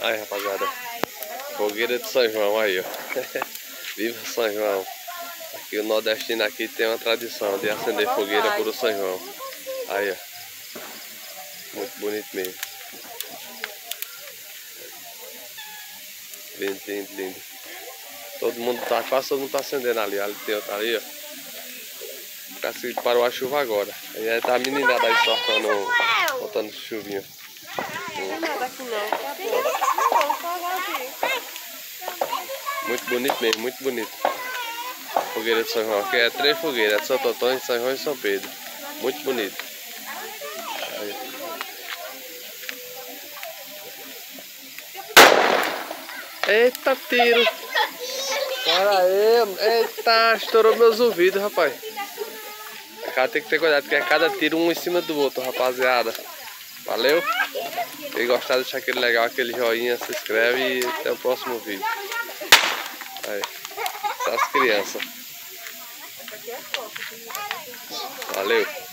Aí, rapaziada, fogueira de São João aí, ó. Viva São João. Aqui o nordestino aqui tem uma tradição de acender fogueira por o São João. Aí, ó. Muito bonito mesmo. Lindo, lindo, lindo. Quase todo mundo tá acendendo ali. Ali tem outro ali, ó. Parece que parou a chuva agora. Aí tá a meninada aí soltando chuvinha. Não tem nada aqui não. Muito bonito mesmo, muito bonito. Fogueira de São João. Aqui é 3 fogueiras, de Santo Antônio, São João e São Pedro. Muito bonito. Aí. Eita, tiro! Para aí, eita, estourou meus ouvidos, rapaz. O cara tem que ter cuidado, porque é cada tiro um em cima do outro, rapaziada. Valeu? Se gostar, deixa aquele legal, aquele joinha, se inscreve e até o próximo vídeo. Aí, essas crianças. Valeu!